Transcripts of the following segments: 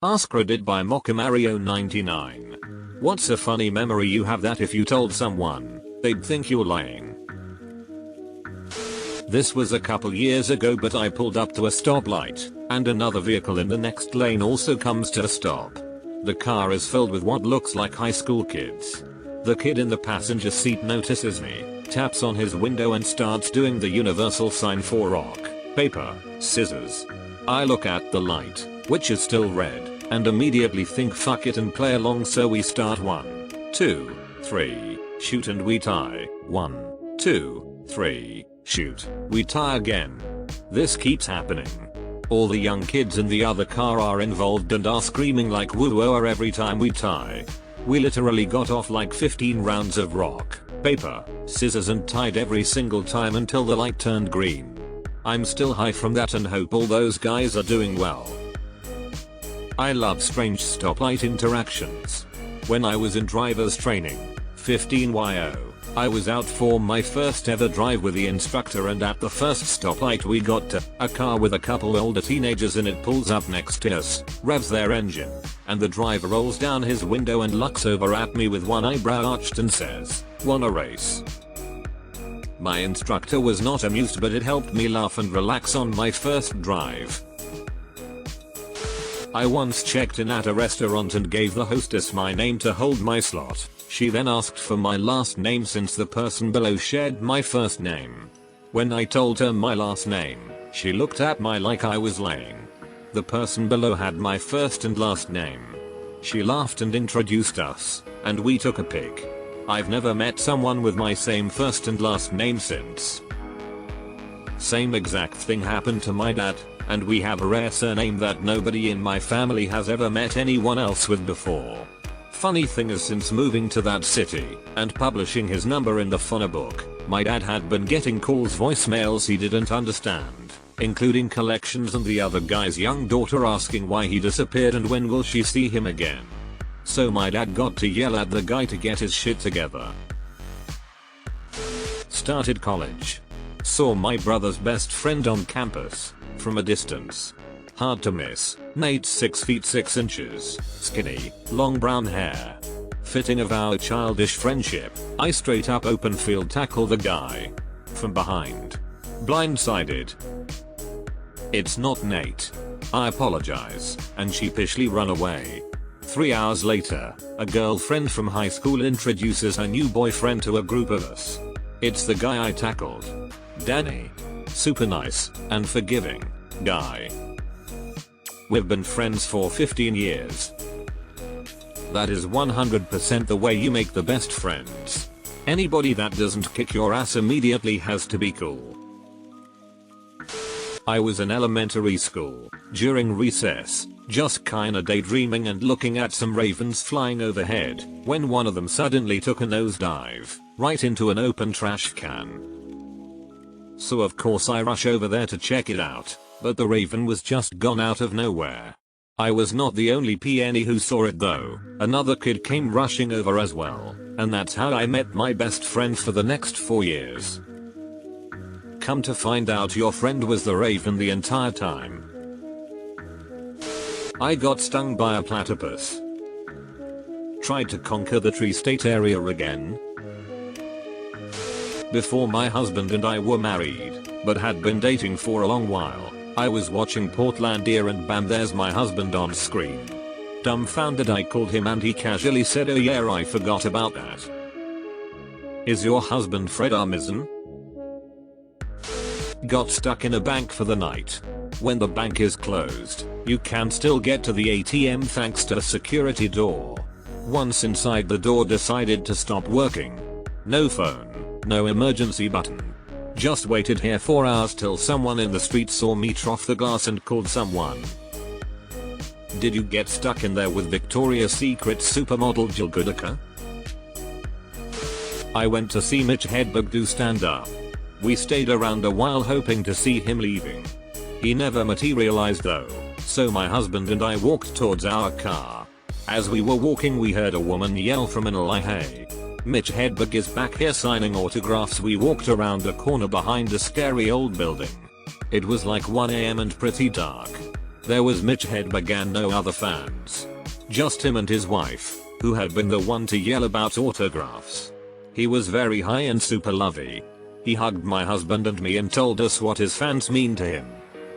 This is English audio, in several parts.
AskReddit by Mockamario99. What's a funny memory you have that if you told someone, they'd think you're lying? This was a couple years ago, but I pulled up to a stoplight, and another vehicle in the next lane also comes to a stop. The car is filled with what looks like high school kids. The kid in the passenger seat notices me, taps on his window and starts doing the universal sign for rock, paper, scissors. I look at the light, which is still red, and immediately think fuck it and play along, so we start 1, 2, 3, shoot, and we tie. 1, 2, 3, shoot, we tie again. This keeps happening. All the young kids in the other car are involved and are screaming like woo-woo every time we tie. We literally got off like 15 rounds of rock, paper, scissors and tied every single time until the light turned green. I'm still high from that and hope all those guys are doing well. I love strange stoplight interactions. When I was in driver's training, 15yo, I was out for my first ever drive with the instructor, and at the first stoplight we got to, a car with a couple older teenagers in it pulls up next to us, revs their engine, and the driver rolls down his window and looks over at me with one eyebrow arched and says, "Wanna race?" My instructor was not amused, but it helped me laugh and relax on my first drive. I once checked in at a restaurant and gave the hostess my name to hold my slot. She then asked for my last name since the person below shared my first name. When I told her my last name, she looked at me like I was lying. The person below had my first and last name. She laughed and introduced us, and we took a pic. I've never met someone with my same first and last name since. Same exact thing happened to my dad, and we have a rare surname that nobody in my family has ever met anyone else with before. Funny thing is, since moving to that city and publishing his number in the phone book, my dad had been getting calls, voicemails he didn't understand, including collections and the other guy's young daughter asking why he disappeared and when will she see him again. So my dad got to yell at the guy to get his shit together. Started college. Saw my brother's best friend on campus, from a distance. Hard to miss. Nate's 6 feet 6 inches, skinny, long brown hair. Fitting of our childish friendship, I straight up open field tackle the guy. From behind. Blindsided. "It's not Nate. I apologize," and sheepishly run away. 3 hours later, a girlfriend from high school introduces her new boyfriend to a group of us. It's the guy I tackled. Danny. Super nice and forgiving guy. We've been friends for 15 years. That is 100% the way you make the best friends. Anybody that doesn't kick your ass immediately has to be cool. I was in elementary school, during recess, just kinda daydreaming and looking at some ravens flying overhead, when one of them suddenly took a nosedive, right into an open trash can. So of course I rush over there to check it out, but the raven was just gone out of nowhere. I was not the only peony who saw it though, another kid came rushing over as well, and that's how I met my best friend for the next 4 years. Come to find out your friend was the raven the entire time. I got stung by a platypus. Tried to conquer the tree state area again. Before my husband and I were married, but had been dating for a long while, I was watching Portlandia and bam, there's my husband on screen. Dumbfounded I called him and he casually said, "Oh yeah, I forgot about that. Is your husband Fred Armisen?" Got stuck in a bank for the night. When the bank is closed, you can still get to the ATM thanks to a security door. Once inside, the door decided to stop working. No phone, no emergency button. Just waited here 4 hours till someone in the street saw me trough the glass and called someone. Did you get stuck in there with Victoria's Secret supermodel Jill Goodacre? I went to see Mitch Hedberg do stand up. We stayed around a while hoping to see him leaving. He never materialized though, so my husband and I walked towards our car. As we were walking, we heard a woman yell from an alley, "Hey, Mitch Hedberg is back here signing autographs." We walked around a corner behind a scary old building. It was like 1 AM and pretty dark. There was Mitch Hedberg, no other fans. Just him and his wife, who had been the one to yell about autographs. He was very high and super lovey. He hugged my husband and me and told us what his fans mean to him.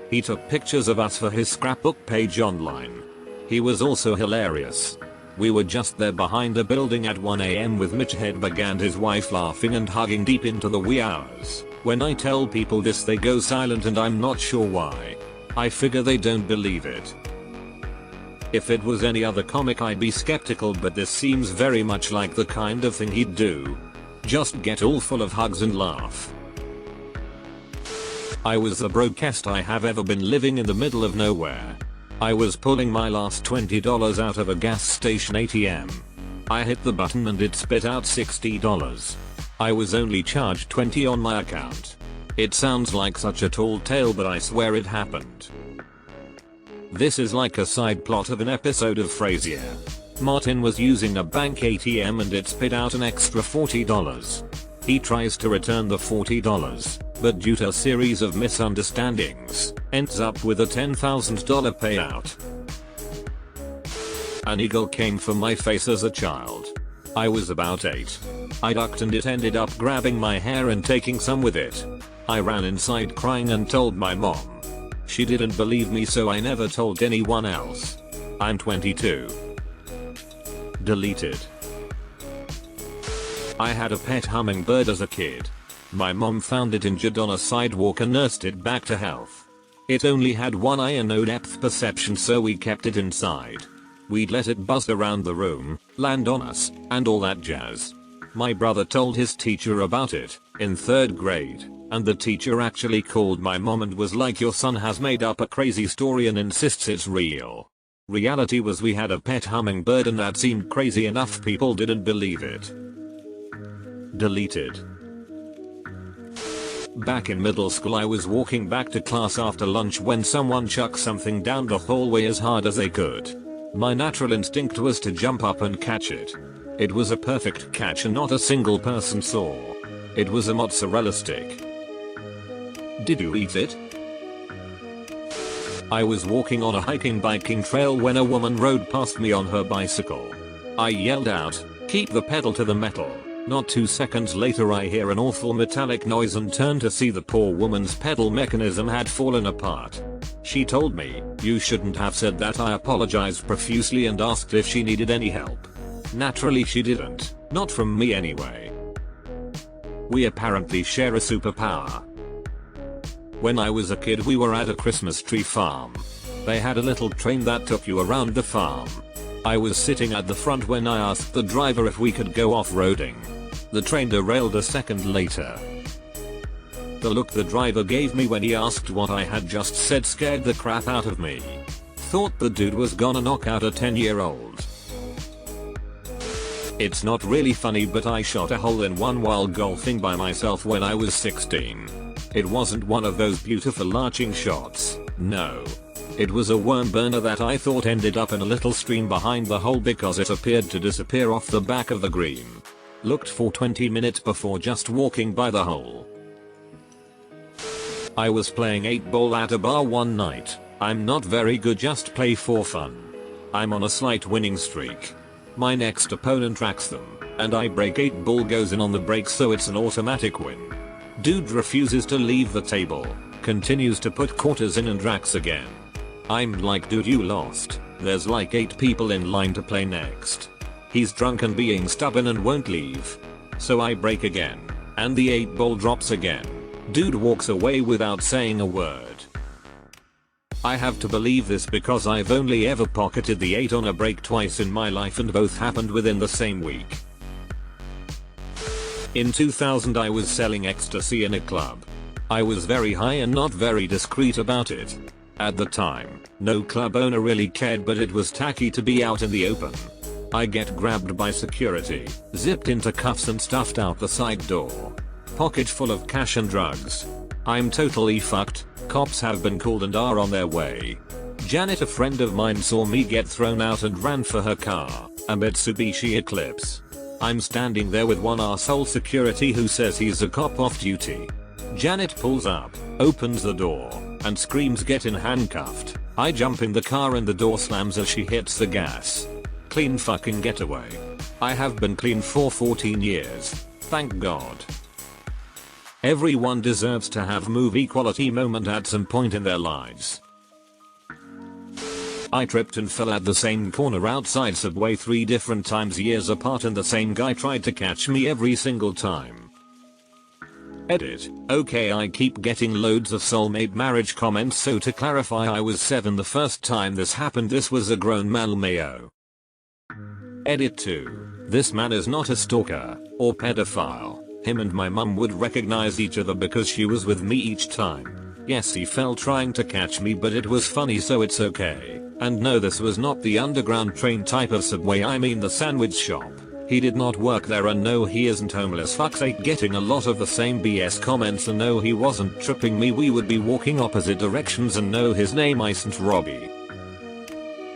He took pictures of us for his scrapbook page online. He was also hilarious. We were just there behind a building at 1 AM with Mitch Hedberg and his wife laughing and hugging deep into the wee hours. When I tell people this they go silent and I'm not sure why. I figure they don't believe it. If it was any other comic I'd be skeptical, but this seems very much like the kind of thing he'd do. Just get all full of hugs and laugh. I was the brokest I have ever been, living in the middle of nowhere. I was pulling my last $20 out of a gas station ATM. I hit the button and it spit out $60. I was only charged $20 on my account. It sounds like such a tall tale, but I swear it happened. This is like a side plot of an episode of Frasier. Martin was using a bank ATM and it spit out an extra $40. He tries to return the $40, but due to a series of misunderstandings, ends up with a $10,000 payout. An eagle came for my face as a child. I was about 8. I ducked and it ended up grabbing my hair and taking some with it. I ran inside crying and told my mom. She didn't believe me, so I never told anyone else. I'm 22. Deleted. I had a pet hummingbird as a kid. My mom found it injured on a sidewalk and nursed it back to health. It only had one eye and no depth perception, so we kept it inside. We'd let it buzz around the room, land on us, and all that jazz. My brother told his teacher about it, in 3rd grade, and the teacher actually called my mom and was like, "Your son has made up a crazy story and insists it's real." Reality was we had a pet hummingbird and that seemed crazy enough people didn't believe it. Deleted. Back in middle school I was walking back to class after lunch when someone chucked something down the hallway as hard as they could. My natural instinct was to jump up and catch it. It was a perfect catch and not a single person saw. It was a mozzarella stick. Did you eat it? I was walking on a biking trail when a woman rode past me on her bicycle. I yelled out, "Keep the pedal to the metal." Not 2 seconds later I hear an awful metallic noise and turn to see the poor woman's pedal mechanism had fallen apart. She told me, "You shouldn't have said that." I apologized profusely and asked if she needed any help. Naturally she didn't, not from me anyway. We apparently share a superpower. When I was a kid we were at a Christmas tree farm. They had a little train that took you around the farm. I was sitting at the front when I asked the driver if we could go off-roading. The train derailed a second later. The look the driver gave me when he asked what I had just said scared the crap out of me. Thought the dude was gonna knock out a 10-year-old. It's not really funny, but I shot a hole in one while golfing by myself when I was 16. It wasn't one of those beautiful arching shots, no. It was a worm burner that I thought ended up in a little stream behind the hole because it appeared to disappear off the back of the green. Looked for 20 minutes before just walking by the hole. I was playing 8-ball at a bar one night. I'm not very good, just play for fun. I'm on a slight winning streak. My next opponent racks them, and I break 8-ball, goes in on the break, so it's an automatic win. Dude refuses to leave the table, continues to put quarters in and racks again. I'm like, dude, you lost. There's like 8 people in line to play next. He's drunk and being stubborn and won't leave. So I break again, and the 8-ball drops again. Dude walks away without saying a word. I have to believe this because I've only ever pocketed the 8 on a break twice in my life, and both happened within the same week. In 2000 I was selling ecstasy in a club. I was very high and not very discreet about it. At the time, no club owner really cared, but it was tacky to be out in the open. I get grabbed by security, zipped into cuffs and stuffed out the side door. Pocket full of cash and drugs. I'm totally fucked. Cops have been called and are on their way. Janet, a friend of mine, saw me get thrown out and ran for her car, a Mitsubishi Eclipse. I'm standing there with one arsehole security who says he's a cop off duty. Janet pulls up, opens the door, and screams, "Get in, handcuffed." I jump in the car and the door slams as she hits the gas. Clean fucking getaway. I have been clean for 14 years. Thank God. Everyone deserves to have movie quality moment at some point in their lives. I tripped and fell at the same corner outside Subway 3 different times years apart and the same guy tried to catch me every single time. Edit. Okay, I keep getting loads of soulmate marriage comments, so to clarify, I was 7 the first time this happened. This was a grown man Mayo. Edit 2. This man is not a stalker or pedophile. Him and my mum would recognize each other because she was with me each time. Yes, he fell trying to catch me, but it was funny, so it's okay. And no, this was not the underground train type of Subway, I mean the sandwich shop. He did not work there, and no, he isn't homeless. Fuck's sake, getting a lot of the same BS comments, and no, he wasn't tripping me. We would be walking opposite directions, and no, his name isn't Robbie.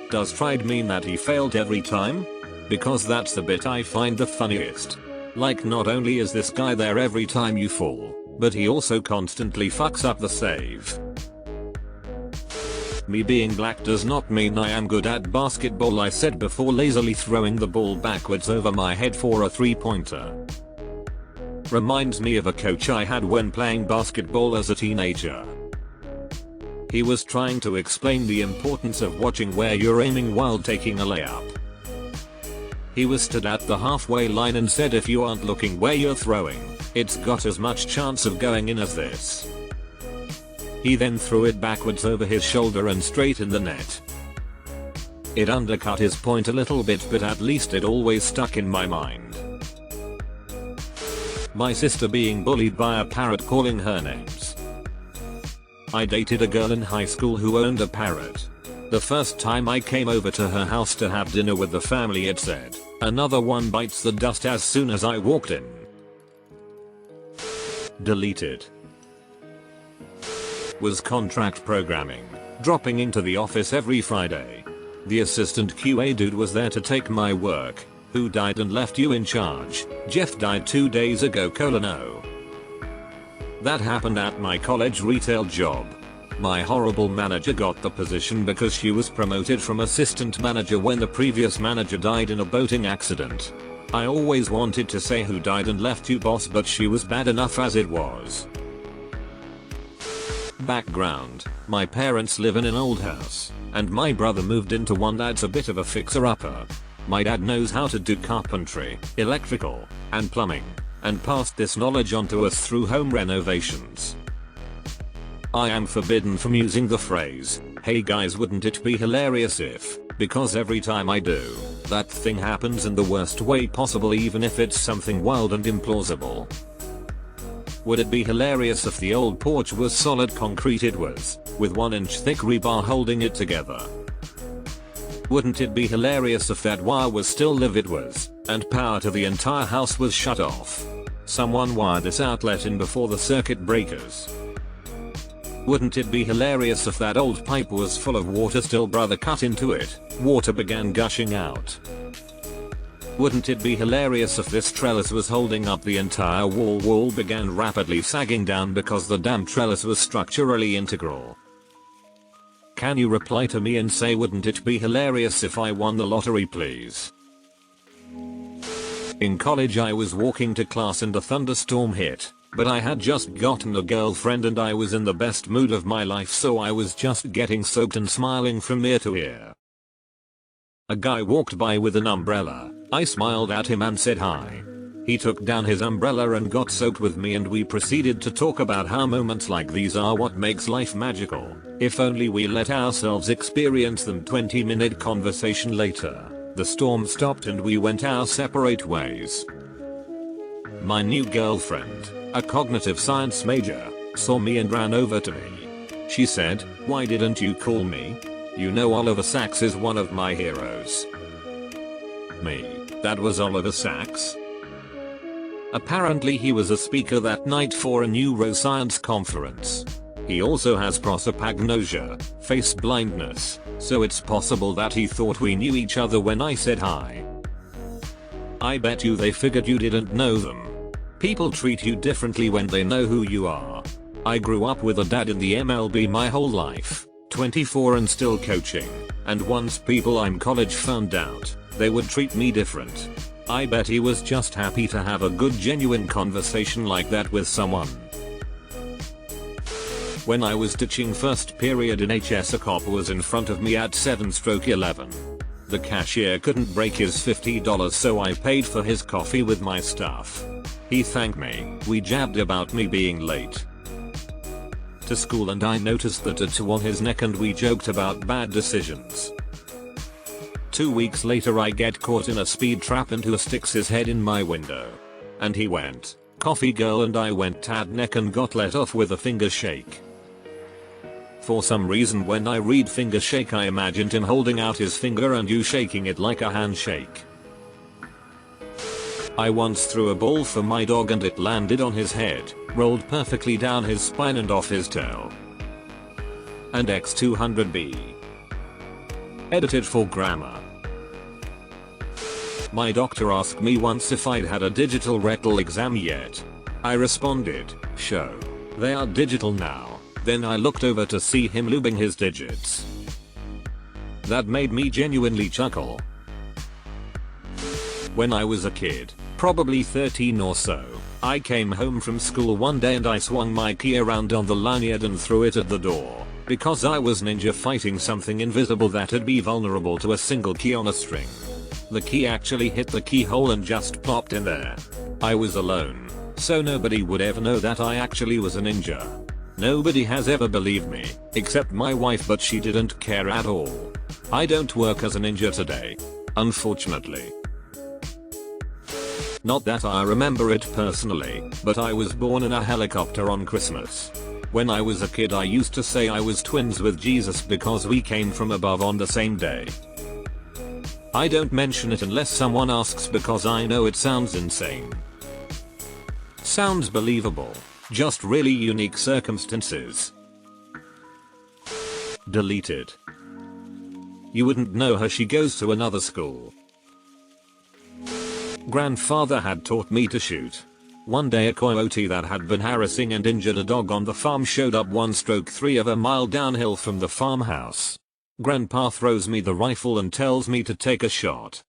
Does tried mean that he failed every time? Because that's the bit I find the funniest. Like, not only is this guy there every time you fall, but he also constantly fucks up the save. Me being black does not mean I am good at basketball, I said before, lazily throwing the ball backwards over my head for a 3-pointer. Reminds me of a coach I had when playing basketball as a teenager. He was trying to explain the importance of watching where you're aiming while taking a layup. He was stood at the halfway line and said, if you aren't looking where you're throwing, it's got as much chance of going in as this. He then threw it backwards over his shoulder and straight in the net. It undercut his point a little bit, but at least it always stuck in my mind. My sister being bullied by a parrot calling her names. I dated a girl in high school who owned a parrot. The first time I came over to her house to have dinner with the family, it said, "Another one bites the dust," as soon as I walked in. Deleted. Was contract programming, dropping into the office every Friday. The assistant QA dude was there to take my work. Who died and left you in charge? Jeff died 2 days ago. No. That happened at my college retail job. My horrible manager got the position because she was promoted from assistant manager when the previous manager died in a boating accident. I always wanted to say who died and left you, boss, but she was bad enough as it was. Background: my parents live in an old house, and my brother moved into one that's a bit of a fixer-upper. My dad knows how to do carpentry, electrical, and plumbing, and passed this knowledge on to us through home renovations. I am forbidden from using the phrase, "Hey guys, wouldn't it be hilarious if," because every time I do, that thing happens in the worst way possible, even if it's something wild and implausible. Would it be hilarious if the old porch was solid concrete? It was, with 1-inch thick rebar holding it together. Wouldn't it be hilarious if that wire was still live? It was, and power to the entire house was shut off. Someone wired this outlet in before the circuit breakers. Wouldn't it be hilarious if that old pipe was full of water? Still, brother cut into it, water began gushing out. Wouldn't it be hilarious if this trellis was holding up the entire wall began rapidly sagging down because the damn trellis was structurally integral? Can you reply to me and say, wouldn't it be hilarious if I won the lottery, please? In college I was walking to class and a thunderstorm hit, but I had just gotten a girlfriend and I was in the best mood of my life, so I was just getting soaked and smiling from ear to ear. A guy walked by with an umbrella. I smiled at him and said hi. He took down his umbrella and got soaked with me, and we proceeded to talk about how moments like these are what makes life magical. If only we let ourselves experience them. 20-minute conversation later, the storm stopped and we went our separate ways. My new girlfriend, a cognitive science major, saw me and ran over to me. She said, "Why didn't you call me? You know Oliver Sacks is one of my heroes." Me. That was Oliver Sacks? Apparently he was a speaker that night for a neuroscience conference. He also has prosopagnosia, face blindness, so it's possible that he thought we knew each other when I said hi. I bet you they figured you didn't know them. People treat you differently when they know who you are. I grew up with a dad in the MLB my whole life. 24 and still coaching, and once people I'm college found out, they would treat me different. I bet he was just happy to have a good genuine conversation like that with someone. When I was teaching first period in HS, a cop was in front of me at 7/11. The cashier couldn't break his $50, so I paid for his coffee with my stuff. He thanked me, we jabbed about me being late to school, and I noticed the tattoo on his neck, and we joked about bad decisions. 2 weeks later I get caught in a speed trap and who sticks his head in my window. And he went, "Coffee girl," and I went tad neck and got let off with a finger shake. For some reason when I read finger shake I imagined him holding out his finger and you shaking it like a handshake. I once threw a ball for my dog and it landed on his head, rolled perfectly down his spine and off his tail. And X200B. Edited for grammar. My doctor asked me once if I'd had a digital rectal exam yet. I responded, "Sure. They are digital now." Then I looked over to see him lubing his digits. That made me genuinely chuckle. When I was a kid, probably 13 or so, I came home from school one day and I swung my key around on the lanyard and threw it at the door, because I was ninja fighting something invisible that'd be vulnerable to a single key on a string. The key actually hit the keyhole and just plopped in there. I was alone, so nobody would ever know that I actually was a ninja. Nobody has ever believed me, except my wife, but she didn't care at all. I don't work as a ninja today, unfortunately. Not that I remember it personally, but I was born in a helicopter on Christmas. When I was a kid I used to say I was twins with Jesus because we came from above on the same day. I don't mention it unless someone asks because I know it sounds insane. Sounds believable, just really unique circumstances. Deleted. You wouldn't know her, she goes to another school. Grandfather had taught me to shoot. One day a coyote that had been harassing and injured a dog on the farm showed up 1/3 of a mile downhill from the farmhouse. Grandpa throws me the rifle and tells me to take a shot.